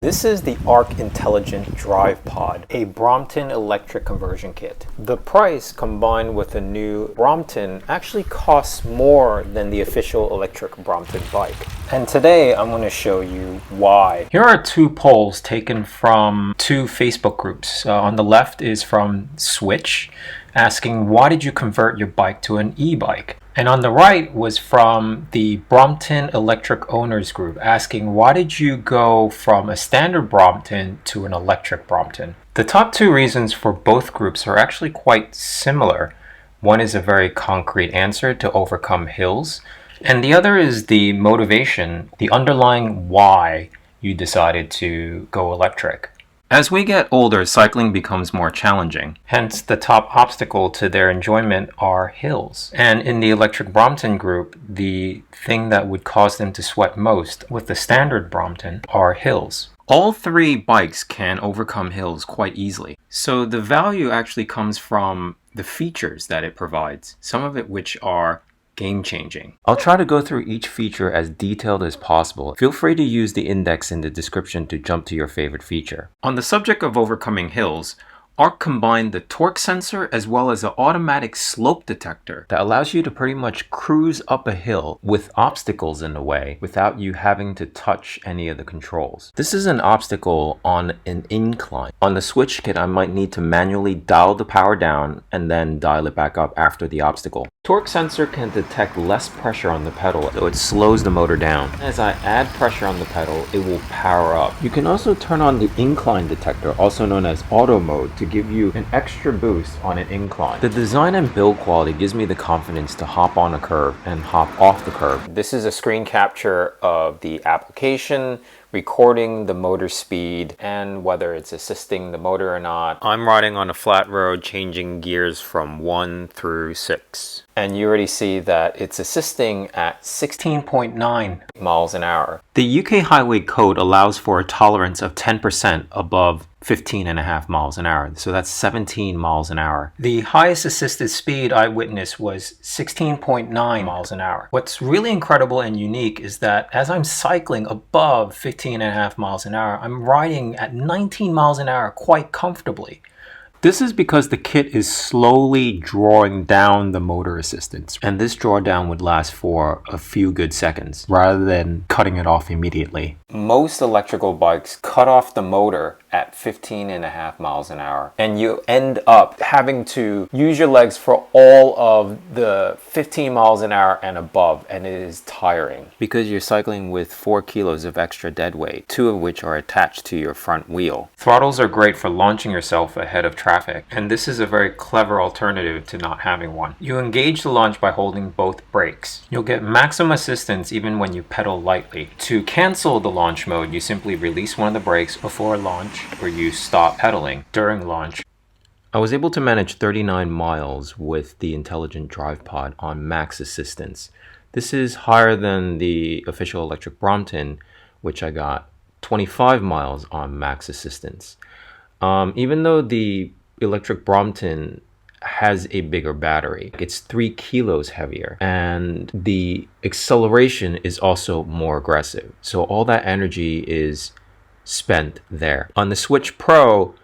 This is the ARC Intelligent Drive Pod, a Brompton Electric conversion kit. The price combined with a new Brompton actually costs more than the official electric Brompton bike. And today I'm going to show you why. Here are two polls taken from two Facebook groups. On the left is from Swytch, asking why did you convert your bike to an e-bike? And on the right was from the Brompton Electric Owners Group, asking why did you go from a standard Brompton to an electric Brompton? The top two reasons for both groups are actually quite similar. One is a very concrete answer to overcome hills, and the other is the motivation, the underlying why you decided to go electric. As we get older, cycling becomes more challenging. Hence, the top obstacle to their enjoyment are hills. And in the electric Brompton group, the thing that would cause them to sweat most with the standard Brompton are hills. All three bikes can overcome hills quite easily. So the value actually comes from the features that it provides, some of it which are game-changing. I'll try to go through each feature as detailed as possible. Feel free to use the index in the description to jump to your favorite feature. On the subject of overcoming hills, ARC combined the torque sensor as well as an automatic slope detector that allows you to pretty much cruise up a hill with obstacles in the way without you having to touch any of the controls. This is an obstacle on an incline. On the Swytch kit, I might need to manually dial the power down and then dial it back up after the obstacle. Torque sensor can detect less pressure on the pedal, so it slows the motor down. As I add pressure on the pedal, it will power up. You can also turn on the incline detector, also known as auto mode, to give you an extra boost on an incline. The design and build quality gives me the confidence to hop on a curve and hop off the curve. This is a screen capture of the application, recording the motor speed and whether it's assisting the motor or not. I'm riding on a flat road, changing gears from 1 through 6. And you already see that it's assisting at 16.9 miles an hour. The UK Highway Code allows for a tolerance of 10% above 15.5 miles an hour. So that's 17 miles an hour. The highest assisted speed I witnessed was 16.9 miles an hour. What's really incredible and unique is that as I'm cycling above 15.5 miles an hour, I'm riding at 19 miles an hour quite comfortably. This is because the kit is slowly drawing down the motor assistance, and this drawdown would last for a few good seconds rather than cutting it off immediately. Most electrical bikes cut off the motor at 15.5 miles an hour, and you end up having to use your legs for all of the 15 miles an hour and above, and it is tiring because you're cycling with 4 kilos of extra dead weight, 2 of which are attached to your front wheel. Throttles are great for launching yourself ahead of traffic, and this is a very clever alternative to not having one. You engage the launch by holding both brakes. You'll get maximum assistance even when you pedal lightly. To cancel the launch mode, you simply release one of the brakes before launch, or you stop pedaling during launch. I was able to manage 39 miles with the Intelligent Drive Pod on max assistance. This is higher than the official electric Brompton, which I got 25 miles on max assistance. Even though the electric Brompton has a bigger battery, it's 3 kilos heavier, and the acceleration is also more aggressive. So all that energy is spent there. On the Swytch Pro,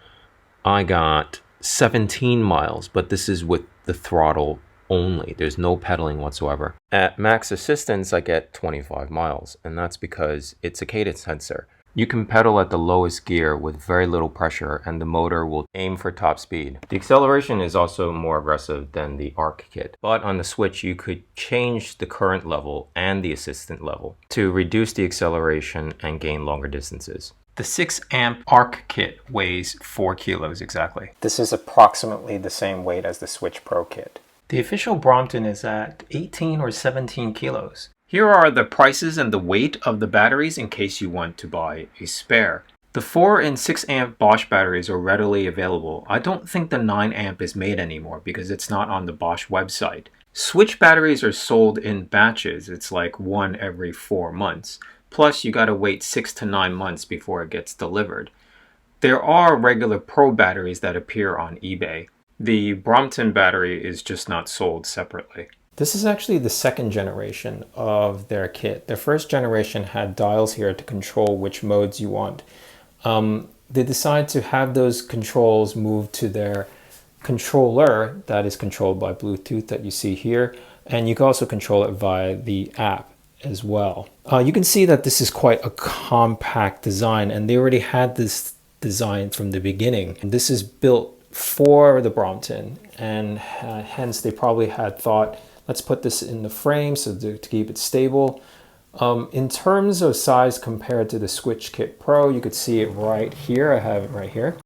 I got 17 miles, but this is with the throttle only. There's no pedaling whatsoever. At max assistance, I get 25 miles, and that's because it's a Cadence sensor. You can pedal at the lowest gear with very little pressure, and the motor will aim for top speed. The acceleration is also more aggressive than the ARC kit, but on the Swytch you could change the current level and the assistant level to reduce the acceleration and gain longer distances. The 6 amp ARC kit weighs 4 kilos exactly. This is approximately the same weight as the Swytch Pro kit. The official Brompton is at 18 or 17 kilos. Here are the prices and the weight of the batteries in case you want to buy a spare. The 4 and 6 amp Bosch batteries are readily available. I don't think the 9 amp is made anymore because it's not on the Bosch website. Swytch batteries are sold in batches. It's like one every 4 months. Plus you gotta wait 6 to 9 months before it gets delivered. There are regular Pro batteries that appear on eBay. The Brompton battery is just not sold separately. This is actually the second generation of their kit. The first generation had dials here to control which modes you want. they decide to have those controls moved to their controller that is controlled by Bluetooth that you see here. And you can also control it via the app as well. You can see that this is quite a compact design, and they already had this design from the beginning. And this is built for the Brompton, and hence they probably had thought, let's put this in the frame so to keep it stable. In terms of size compared to the Swytch Kit Pro, you could see it right here. I have it right here.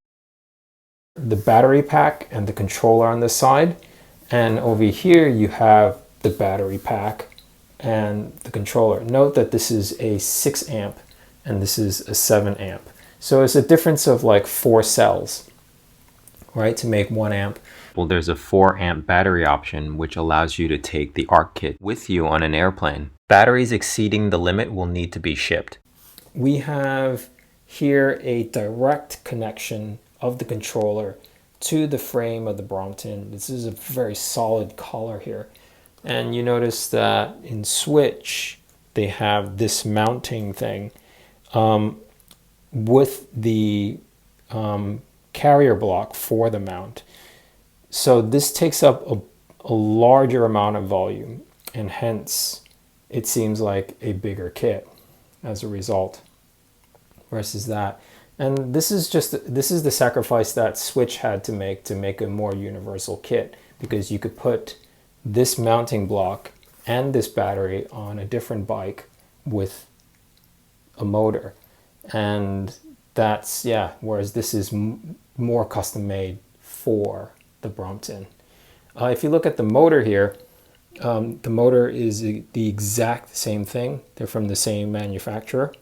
The battery pack and the controller on the side. And over here you have the battery pack and the controller. Note that this is a 6 amp and this is a 7 amp. So it's a difference of like 4 cells, right, to make 1 amp. Well, there's a 4 amp battery option, which allows you to take the ARC kit with you on an airplane. Batteries exceeding the limit will need to be shipped. We have here a direct connection of the controller to the frame of the Brompton. This is a very solid collar here. And you notice that in Swytch, they have this mounting thing with the carrier block for the mount. So this takes up a larger amount of volume, and hence it seems like a bigger kit as a result versus that. And this is the sacrifice that Swytch had to make a more universal kit, because you could put this mounting block and this battery on a different bike with a motor. And that's, yeah, whereas this is more custom made for the Brompton. If you look at the motor here, the motor is the exact same thing. They're from the same manufacturer.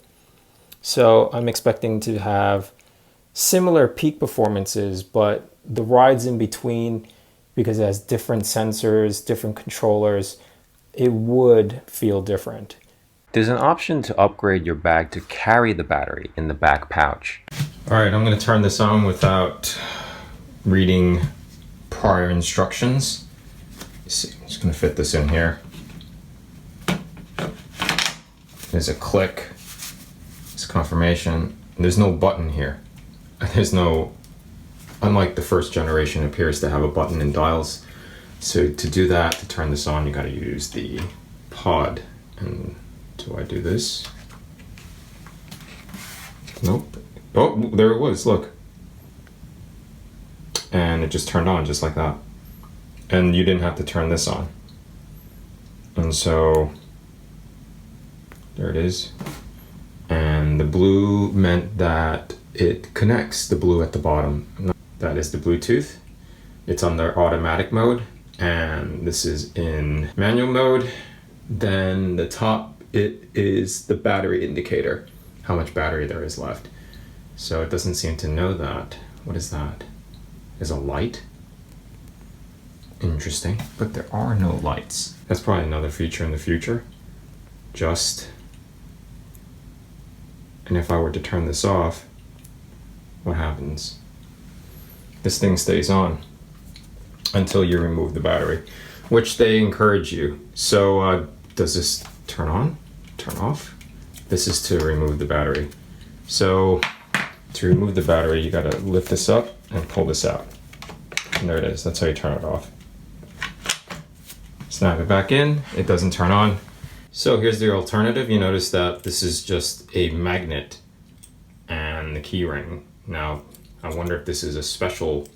So I'm expecting to have similar peak performances, but the rides in between, because it has different sensors, different controllers, it would feel different. There's an option to upgrade your bag to carry the battery in the back pouch. All right, I'm going to turn this on without reading prior instructions. I'm just going to fit this in here. There's a click. It's confirmation. There's no button here. There's no, unlike the first generation, it appears to have a button and dials. So to do that, to turn this on, you got to use the pod. And do I do this? Nope. Oh, there it was, look. And it just turned on just like that. And you didn't have to turn this on. And so, there it is. And the blue meant that it connects, the blue at the bottom. That is the Bluetooth. It's under automatic mode, and this is in manual mode. Then the top, it is the battery indicator, how much battery there is left. So it doesn't seem to know that. What is that? Is a light? Interesting, but there are no lights. That's probably another feature in the future. And if I were to turn this off, what happens? This thing stays on until you remove the battery, which they encourage you. So does this turn on, turn off? This is to remove the battery. So to remove the battery, you gotta lift this up and pull this out. And there it is, that's how you turn it off. Snap it back in, it doesn't turn on. So here's the alternative. You notice that this is just a magnet and the key ring. Now, I wonder if this is a special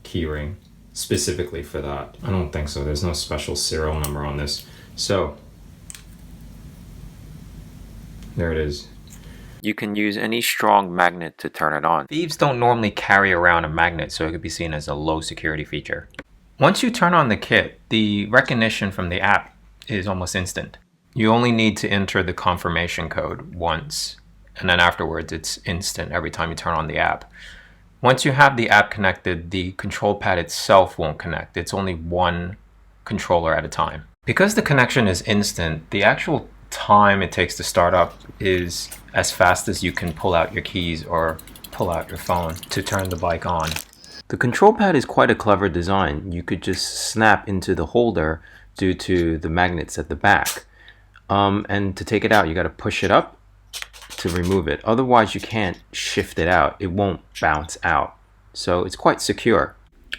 key ring specifically for that. I don't think so. There's no special serial number on this. So, there it is. You can use any strong magnet to turn it on. Thieves don't normally carry around a magnet, so it could be seen as a low security feature. Once you turn on the kit, the recognition from the app is almost instant. You only need to enter the confirmation code once, and then afterwards it's instant every time you turn on the app. Once you have the app connected, the control pad itself won't connect. It's only one controller at a time. Because the connection is instant, the actual time it takes to start up is as fast as you can pull out your keys or pull out your phone to turn the bike on. The control pad is quite a clever design. You could just snap into the holder due to the magnets at the back. And to take it out, you got to push it up to remove it. Otherwise, you can't shift it out. It won't bounce out. So it's quite secure.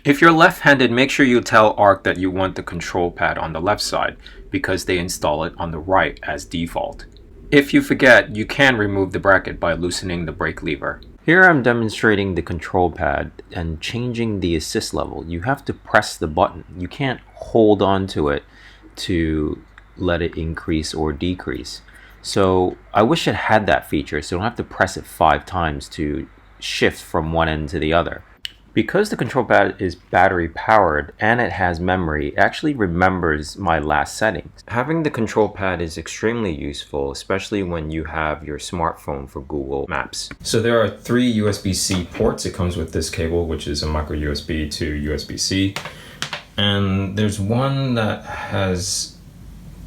If you're left-handed, make sure you tell ARC that you want the control pad on the left side because they install it on the right as default. If you forget, you can remove the bracket by loosening the brake lever. Here I'm demonstrating the control pad and changing the assist level. You have to press the button. You can't hold on to it to let it increase or decrease. So I wish it had that feature so you don't have to press it 5 times to shift from one end to the other. Because the control pad is battery powered and it has memory, it actually remembers my last settings. Having the control pad is extremely useful, especially when you have your smartphone for Google Maps. So there are 3 USB-C ports. It comes with this cable, which is a micro USB to USB-C. And there's one that has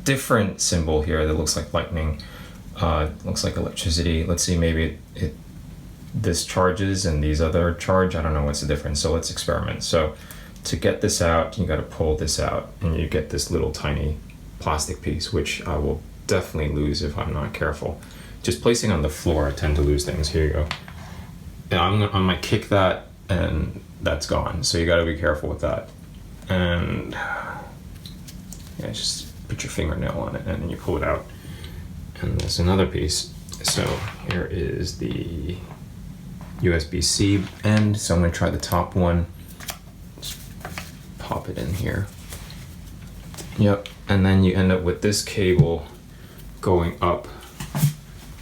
different symbol here that looks like lightning. Looks like electricity. Let's see, maybe this charges and these other charge. I don't know what's the difference, so let's experiment. So to get this out, you got to pull this out and you get this little tiny plastic piece, which I will definitely lose if I'm not careful. Just placing on the floor, I tend to lose things. Here you go. And I might kick that and that's gone, so you got to be careful with that. And yeah, just put your fingernail on it and then you pull it out. And there's another piece. So here is the USB-C end, so I'm going to try the top one. Just pop it in here. Yep, and then you end up with this cable going up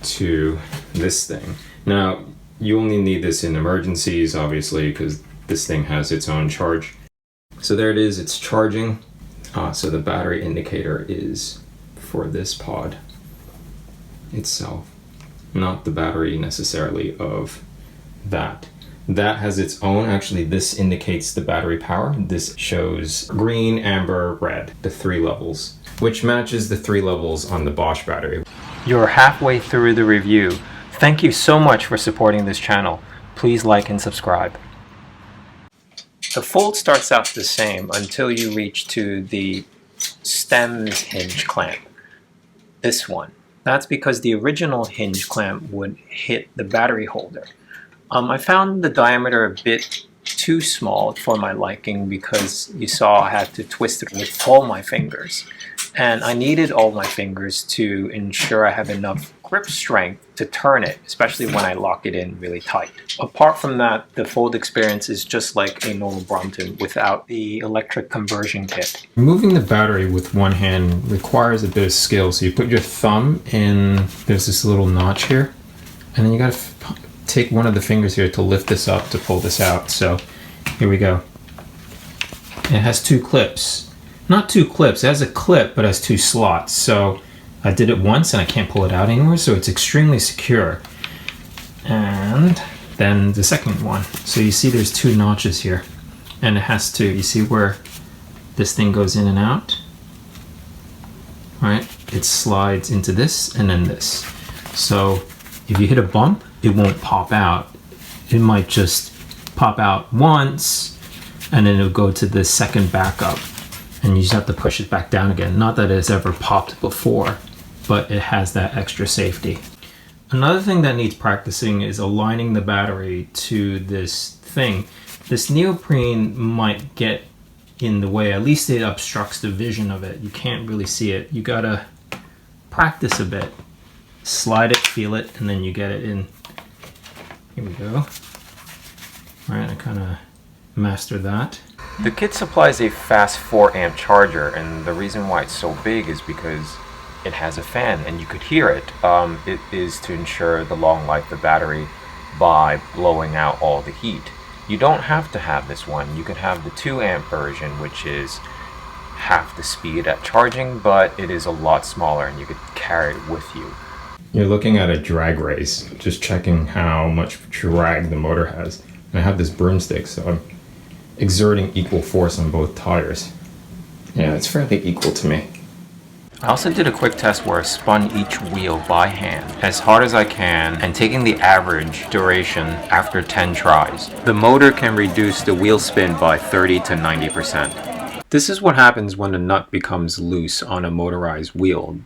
to this thing. Now, you only need this in emergencies, obviously, because this thing has its own charge. So there it is, it's charging. So the battery indicator is for this pod itself, not the battery necessarily of that. That has its own, actually this indicates the battery power. This shows green, amber, red, the 3 levels, which matches the 3 levels on the Bosch battery. You're halfway through the review. Thank you so much for supporting this channel. Please like and subscribe. The fold starts out the same until you reach to the stems hinge clamp. This one. That's because the original hinge clamp would hit the battery holder. I found the diameter a bit too small for my liking because you saw I had to twist it with all my fingers. And I needed all my fingers to ensure I have enough grip strength to turn it, especially when I lock it in really tight. Apart from that, the fold experience is just like a normal Brompton without the electric conversion kit. Removing the battery with one hand requires a bit of skill. So you put your thumb in, there's this little notch here, and then you gotta take one of the fingers here to lift this up to pull this out. So here we go. It has 2 clips. Not 2 clips, it has a clip, but it has 2 slots. So I did it once and I can't pull it out anymore, so it's extremely secure. And then the second one. So you see there's 2 notches here. And it has to, you see where this thing goes in and out? Right? It slides into this and then this. So if you hit a bump, it won't pop out. It might just pop out once and then it'll go to the second backup. And you just have to push it back down again. Not that it's ever popped before, but it has that extra safety. Another thing that needs practicing is aligning the battery to this thing. This neoprene might get in the way, at least it obstructs the vision of it. You can't really see it. You gotta practice a bit. Slide it, feel it, and then you get it in. Here we go. All right, I kind of mastered that. The kit supplies a fast 4 amp charger, and the reason why it's so big is because it has a fan and you could hear it. It is to ensure the long life of the battery by blowing out all the heat. You don't have to have this one. You could have the 2 amp version, which is half the speed at charging, but it is a lot smaller and you could carry it with you. You're looking at a drag race, just checking how much drag the motor has. And I have this broomstick, so I'm exerting equal force on both tires. Yeah, it's fairly equal to me. I also did a quick test where I spun each wheel by hand as hard as I can and taking the average duration after 10 tries. The motor can reduce the wheel spin by 30 to 90%. This is what happens when the nut becomes loose on a motorized wheel.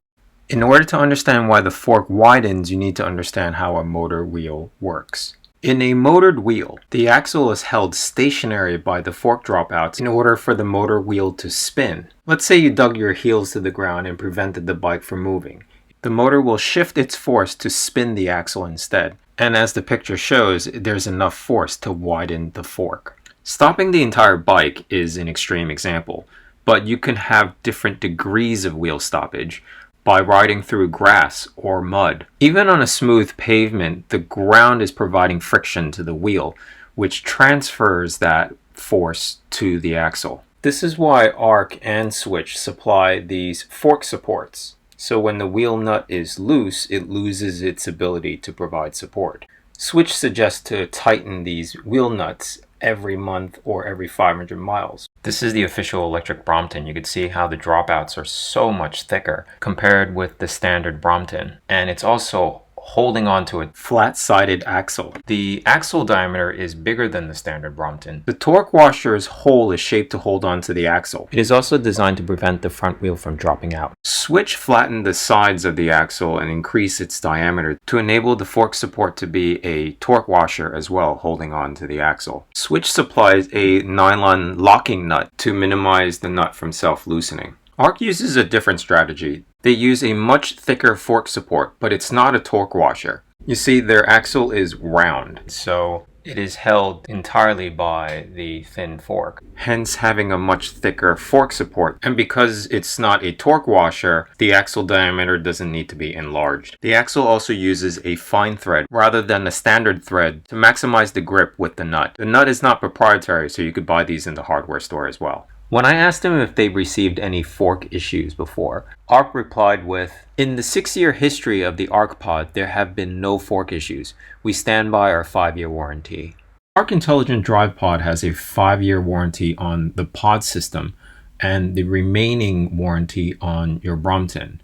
In order to understand why the fork widens, you need to understand how a motor wheel works. In a motored wheel, the axle is held stationary by the fork dropouts in order for the motor wheel to spin. Let's say you dug your heels to the ground and prevented the bike from moving. The motor will shift its force to spin the axle instead. And as the picture shows, there's enough force to widen the fork. Stopping the entire bike is an extreme example, but you can have different degrees of wheel stoppage by riding through grass or mud. Even on a smooth pavement, the ground is providing friction to the wheel, which transfers that force to the axle. This is why ARC and Swytch supply these fork supports. So when the wheel nut is loose, it loses its ability to provide support. Swytch suggests to tighten these wheel nuts every month or every 500 miles. This is the official electric Brompton. You can see how the dropouts are so much thicker compared with the standard Brompton. And it's also holding onto a flat-sided axle. The axle diameter is bigger than the standard Brompton. The torque washer's hole is shaped to hold onto the axle. It is also designed to prevent the front wheel from dropping out. Swytch flattened the sides of the axle and increased its diameter to enable the fork support to be a torque washer as well, holding on to the axle. Swytch supplies a nylon locking nut to minimize the nut from self-loosening. ARC uses a different strategy. They use a much thicker fork support, but it's not a torque washer. You see, their axle is round, so it is held entirely by the thin fork, hence having a much thicker fork support. And because it's not a torque washer, the axle diameter doesn't need to be enlarged. The axle also uses a fine thread rather than a standard thread to maximize the grip with the nut. The nut is not proprietary, so you could buy these in the hardware store as well. When I asked them if they received any fork issues before, ARC replied with, "In the 6-year history of the ARC pod, there have been no fork issues. We stand by our 5-year warranty." ARC Intelligent Drive Pod has a 5-year warranty on the pod system and the remaining warranty on your Brompton.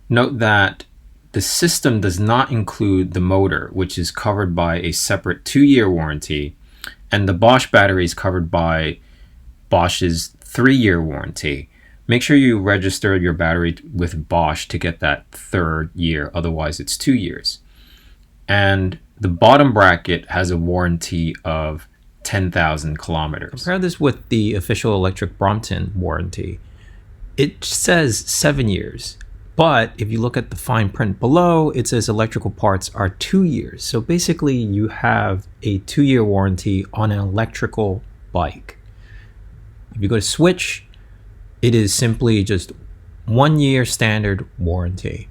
Note that the system does not include the motor, which is covered by a separate 2-year warranty, and the Bosch battery is covered by Bosch's 3-year warranty. Make sure you register your battery with Bosch to get that 3rd year, otherwise it's 2 years. And the bottom bracket has a warranty of 10,000 kilometers. Compare this with the official electric Brompton warranty. It says 7 years, but if you look at the fine print below, it says electrical parts are 2 years. So basically you have a 2-year warranty on an electrical bike. If you go to Swytch, it is simply just 1-year standard warranty.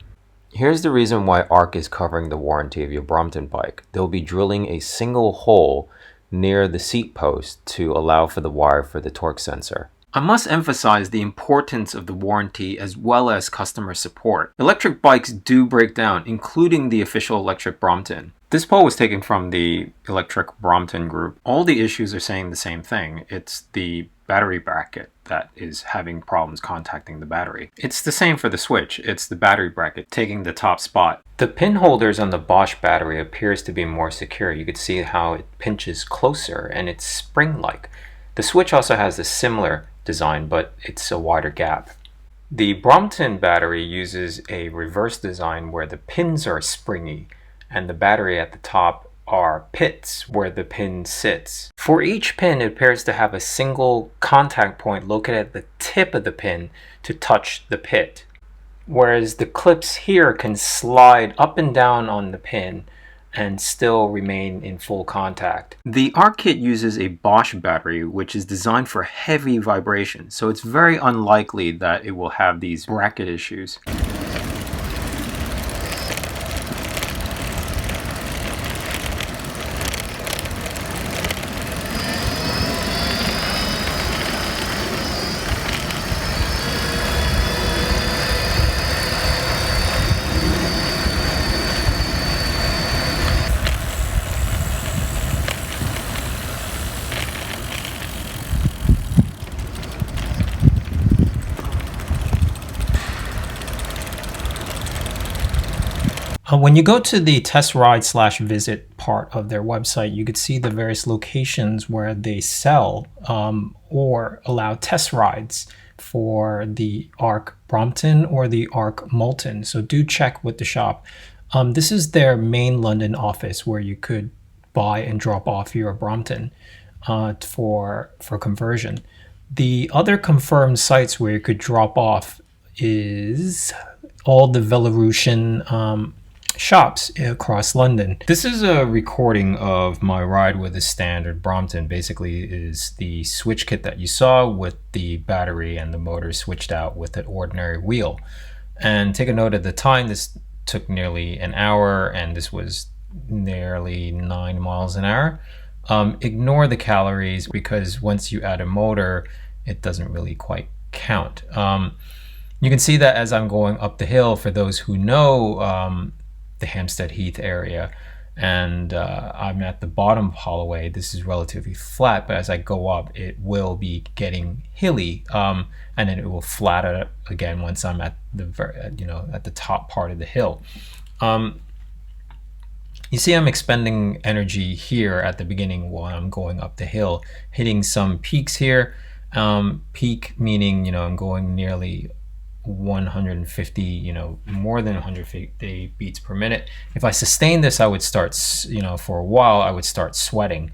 Here's the reason why ARC is covering the warranty of your Brompton bike. They'll be drilling a single hole near the seat post to allow for the wire for the torque sensor. I must emphasize the importance of the warranty as well as customer support. Electric bikes do break down, including the official electric Brompton. This poll was taken from the electric Brompton group. All the issues are saying the same thing. It's the battery bracket that is having problems contacting the battery. It's the same for the Swytch. It's the battery bracket taking the top spot. The pin holders on the Bosch battery appears to be more secure. You could see how it pinches closer and it's spring-like. The Swytch also has a similar design, but it's a wider gap. The Brompton battery uses a reverse design where the pins are springy and the battery at the top are pits where the pin sits. For each pin, it appears to have a single contact point located at the tip of the pin to touch the pit, whereas the clips here can slide up and down on the pin and still remain in full contact. The ARC kit uses a Bosch battery, which is designed for heavy vibration, so it's very unlikely that it will have these bracket issues. When you go to the test ride / visit part of their website, you could see the various locations where they sell or allow test rides for the ARC Brompton or the ARC Moulton. So do check with the shop. This is their main London office where you could buy and drop off your Brompton for conversion. The other confirmed sites where you could drop off is all the Belarusian shops across London. This is a recording of my ride with a standard Brompton. Basically is the Swytch kit that you saw with the battery and the motor switched out with an ordinary wheel. And take a note of the time. This took nearly an hour and this was nearly 9 miles an hour. Ignore the calories because once you add a motor, it doesn't really quite count. You can see that as I'm going up the hill, for those who know the Hampstead Heath area, and I'm at the bottom of Holloway. This is relatively flat, but as I go up, it will be getting hilly, and then it will flatten out again once I'm at the at the top part of the hill. You see I'm expending energy here at the beginning while I'm going up the hill, hitting some peaks here. Peak meaning, I'm going nearly 150, more than 150 beats per minute. If I sustain this, I would start, for a while, I would start sweating.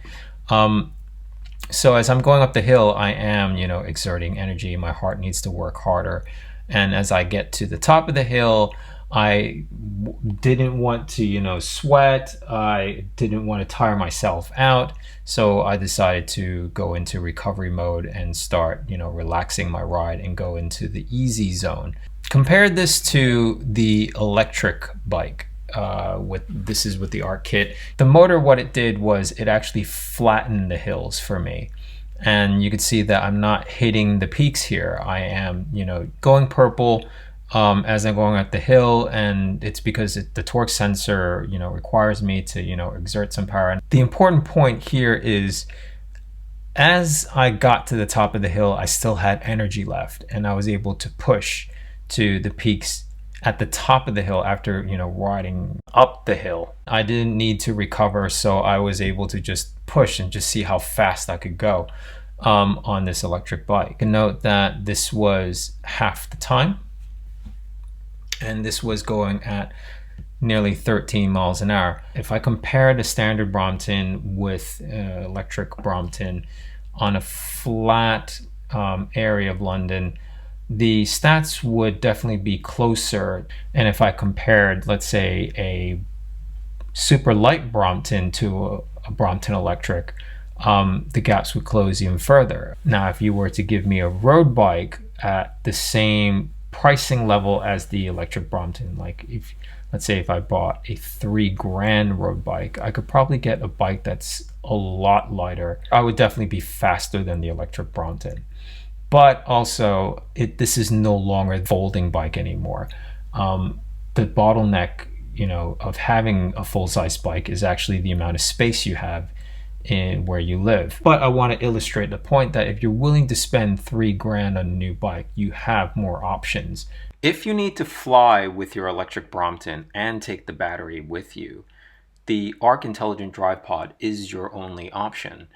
So as I'm going up the hill, I am, exerting energy. My heart needs to work harder. And as I get to the top of the hill, I didn't want to, sweat. I didn't want to tire myself out. So I decided to go into recovery mode and start, relaxing my ride and go into the easy zone. Compare this to the electric bike. This is with the ARC kit. The motor, what it did was it actually flattened the hills for me. And you can see that I'm not hitting the peaks here. I am, going purple as I'm going up the hill, and it's because the torque sensor, requires me to, exert some power. The important point here is as I got to the top of the hill, I still had energy left, and I was able to push to the peaks at the top of the hill after, riding up the hill. I didn't need to recover, so I was able to just push and just see how fast I could go on this electric bike. And note that this was half the time. And this was going at nearly 13 miles an hour. If I compare the standard Brompton with electric Brompton on a flat area of London, the stats would definitely be closer. And if I compared, let's say, a super light Brompton to a Brompton Electric, the gaps would close even further. Now, if you were to give me a road bike at the same pricing level as the electric Brompton, like let's say if I bought a $3,000 road bike, I could probably get a bike that's a lot lighter. I would definitely be faster than the electric Brompton. But also, this is no longer a folding bike anymore. The bottleneck, of having a full-size bike is actually the amount of space you have in where you live. But I want to illustrate the point that if you're willing to spend $3,000 on a new bike, you have more options. If you need to fly with your electric Brompton and take the battery with you, the ARC Intelligent Drive Pod is your only option.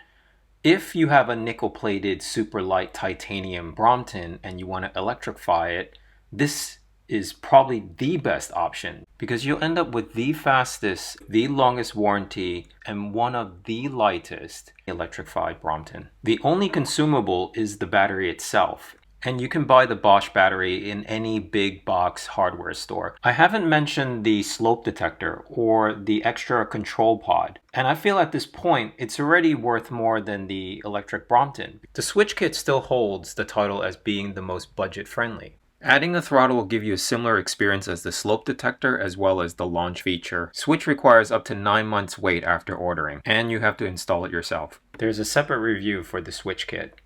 If you have a nickel-plated super light titanium Brompton and you want to electrify it, this is probably the best option because you'll end up with the fastest, the longest warranty, and one of the lightest electrified Brompton. The only consumable is the battery itself, and you can buy the Bosch battery in any big box hardware store. I haven't mentioned the slope detector or the extra control pod, and I feel at this point it's already worth more than the electric Brompton. The Swytch kit still holds the title as being the most budget friendly. Adding a throttle will give you a similar experience as the slope detector as well as the launch feature. Swytch requires up to 9 months wait after ordering, and you have to install it yourself. There's a separate review for the Swytch kit.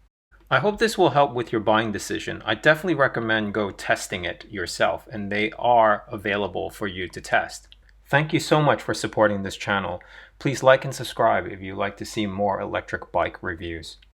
I hope this will help with your buying decision. I definitely recommend go testing it yourself, and they are available for you to test. Thank you so much for supporting this channel. Please like and subscribe if you'd like to see more electric bike reviews.